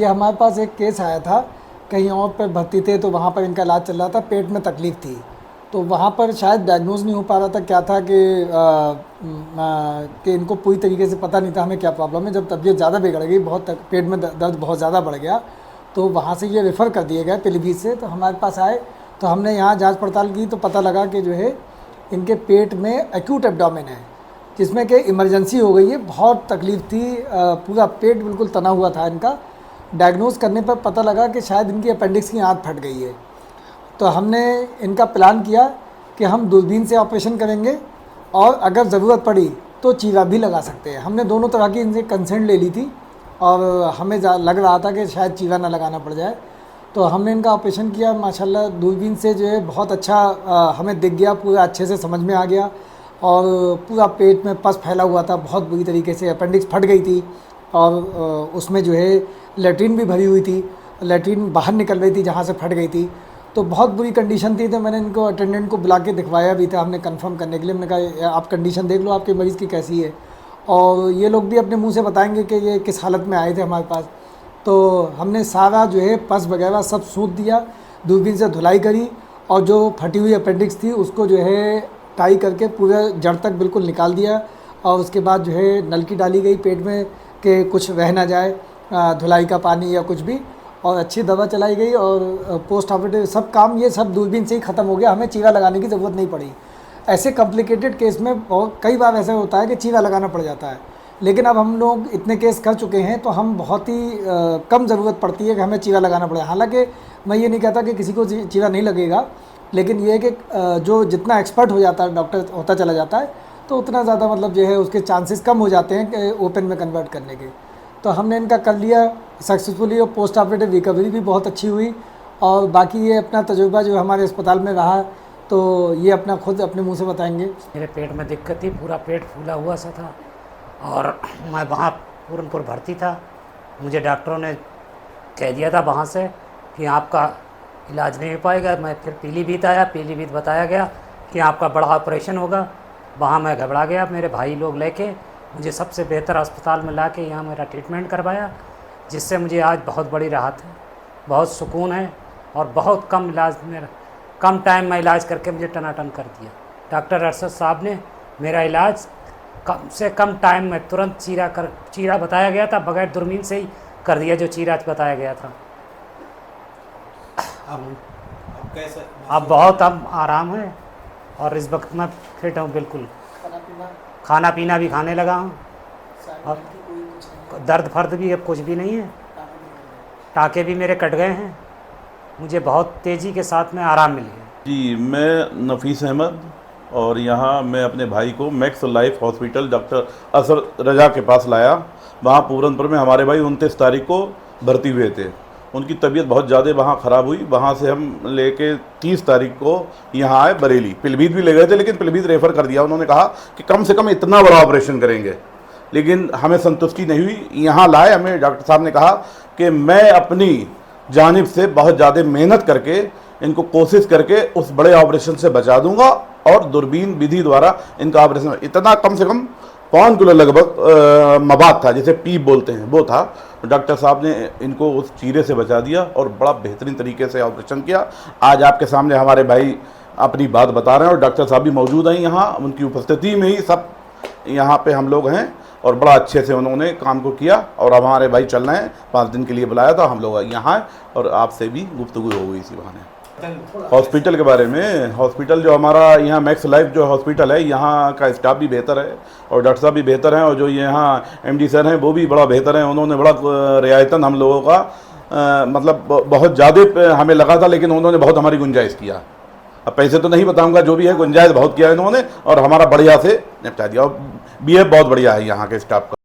ये हमारे पास एक केस आया था, कहीं और पर भर्ती थे तो वहाँ पर इनका इलाज चल रहा था, पेट में तकलीफ़ थी, तो वहाँ पर शायद डायग्नोज नहीं हो पा रहा था, क्या था कि इनको पूरी तरीके से पता नहीं था हमें क्या प्रॉब्लम है। जब तबीयत ज़्यादा बिगड़ गई, बहुत पेट में दर्द बहुत ज़्यादा बढ़ गया, तो वहाँ से ये रेफ़र कर दिए गए पीलीभीत से। तो हमारे पास आए तो हमने यहाँ जांच पड़ताल की तो पता लगा कि जो है इनके पेट में एक्यूट एब्डोमेन है, जिसमें कि इमरजेंसी हो गई है, बहुत तकलीफ़ थी, पूरा पेट बिल्कुल तना हुआ था इनका। डायग्नोज करने पर पता लगा कि शायद इनकी अपेंडिक्स की आंत फट गई है। तो हमने इनका प्लान किया कि हम दूरबीन से ऑपरेशन करेंगे और अगर ज़रूरत पड़ी तो चीरा भी लगा सकते हैं। हमने दोनों तरह की इनसे कंसेंट ले ली थी और हमें लग रहा था कि शायद चीरा ना लगाना पड़ जाए, तो हमने इनका ऑपरेशन किया। माशाल्लाह दूरबीन से जो है बहुत अच्छा हमें दिख गया, पूरा अच्छे से समझ में आ गया और पूरा पेट में पस फैला हुआ था बहुत बुरी तरीके से, अपेंडिक्स फट गई थी और उसमें जो है लेट्रिन भी भरी हुई थी, लेट्रिन बाहर निकल रही थी जहाँ से फट गई थी, तो बहुत बुरी कंडीशन थी। तो मैंने इनको अटेंडेंट को बुला के दिखवाया भी था हमने कंफर्म करने के लिए। मैंने कहा आप कंडीशन देख लो आपके मरीज़ की कैसी है, और ये लोग भी अपने मुंह से बताएंगे कि ये किस हालत में आए थे हमारे पास। तो हमने सारा जो है पस वगैरह सब सूख दिया, दूरबीन से धुलाई करी और जो फटी हुई अपेंडिक्स थी उसको जो है टाई करके पूरे जड़ तक बिल्कुल निकाल दिया, और उसके बाद जो है नलकी डाली गई पेट में कि कुछ रह ना जाए, धुलाई का पानी या कुछ भी, और अच्छी दवा चलाई गई और पोस्ट ऑपरेटिव सब काम ये सब दूरबीन से ही ख़त्म हो गया। हमें चीरा लगाने की ज़रूरत नहीं पड़ी। ऐसे कॉम्प्लिकेटेड केस में कई बार ऐसा होता है कि चीरा लगाना पड़ जाता है, लेकिन अब हम लोग इतने केस कर चुके हैं तो हम बहुत ही कम ज़रूरत पड़ती है कि हमें चीरा लगाना पड़े। हालांकि मैं ये नहीं कहता कि किसी को चीरा नहीं लगेगा, लेकिन ये है कि जो जितना एक्सपर्ट हो जाता है, डॉक्टर होता चला जाता है, तो उतना ज़्यादा मतलब जो है उसके चांसेस कम हो जाते हैं कि ओपन में कन्वर्ट करने के। तो हमने इनका कर लिया सक्सेसफुली और पोस्ट ऑपरेटिव रिकवरी भी बहुत अच्छी हुई। और बाकी ये अपना तजुर्बा जो हमारे अस्पताल में रहा तो ये अपना खुद अपने मुंह से बताएंगे। मेरे पेट में दिक्कत थी, पूरा पेट फूला हुआ सा था और मैं वहाँ पूरनपुर भर्ती था। मुझे डॉक्टरों ने कह दिया था वहाँ से कि आपका इलाज नहीं हो पाएगा। मैं फिर पीलीभीत आया, पीलीभीत बताया गया कि आपका बड़ा ऑपरेशन होगा। वहाँ मैं घबरा गया, मेरे भाई लोग लेके मुझे सबसे बेहतर अस्पताल में ला के यहाँ मेरा ट्रीटमेंट करवाया, जिससे मुझे आज बहुत बड़ी राहत है, बहुत सुकून है और बहुत कम इलाज मेरा कम टाइम में इलाज करके मुझे टनाटन कर दिया। डॉक्टर अरशद साहब ने मेरा इलाज कम से कम टाइम में तुरंत चीरा बताया गया था, बगैर दूरबीन से ही कर दिया जो चीरा बताया गया था। अब अब बहुत अब आराम है और इस वक्त मैं फिट हूँ बिल्कुल। खाना पीना भी खाने लगा हूँ और दर्द फर्द भी अब कुछ भी नहीं है। टाँके भी मेरे कट गए हैं, मुझे बहुत तेज़ी के साथ में आराम मिल गया। जी, मैं नफीस अहमद और यहाँ मैं अपने भाई को मैक्स लाइफ हॉस्पिटल डॉक्टर असर रजा के पास लाया। वहाँ पूरनपुर में हमारे भाई 29 तारीख को भर्ती हुए थे। उनकी तबीयत बहुत ज़्यादा वहाँ ख़राब हुई। वहाँ से हम लेके 30 तारीख को यहाँ आए बरेली। पीलीभीत भी ले गए थे, लेकिन पीलीभीत रेफ़र कर दिया। उन्होंने कहा कि कम से कम इतना बड़ा ऑपरेशन करेंगे, लेकिन हमें संतुष्टि नहीं हुई। यहाँ लाए, हमें डॉक्टर साहब ने कहा कि मैं अपनी जानिब से बहुत ज़्यादा मेहनत करके इनको कोशिश करके उस बड़े ऑपरेशन से बचा दूंगा और दूरबीन विधि द्वारा इनका ऑपरेशन इतना कम से कम 5 किलो लगभग मवाद था, जिसे पीप बोलते हैं, वो था। डॉक्टर साहब ने इनको उस चीरे से बचा दिया और बड़ा बेहतरीन तरीके से ऑपरेशन किया। आज आपके सामने हमारे भाई अपनी बात बता रहे हैं और डॉक्टर साहब भी मौजूद हैं यहाँ। उनकी उपस्थिति में ही सब यहाँ पे हम लोग हैं और बड़ा अच्छे से उन्होंने काम को किया। और अब हमारे भाई चल रहे हैं, 5 दिन के लिए बुलाया था, हम लोग यहाँ हैं और आपसे भी गुफ्तगू हो गई इसी बहाने। हॉस्पिटल के बारे में, हॉस्पिटल जो हमारा यहाँ मैक्स लाइफ जो हॉस्पिटल है, यहाँ का स्टाफ भी बेहतर है और डॉक्टर साहब भी बेहतर हैं और जो यहाँ एमडी सर हैं वो भी बड़ा बेहतर हैं। उन्होंने बड़ा रियायतन हम लोगों का मतलब बहुत ज़्यादा हमें लगा था, लेकिन उन्होंने बहुत हमारी गुंजाइश किया। अब पैसे तो नहीं बताऊंगा, जो भी है गुंजाइश बहुत किया इन्होंने और हमारा बढ़िया से निपटा दिया। और बिहेव बहुत बढ़िया है यहाँ के स्टाफ का।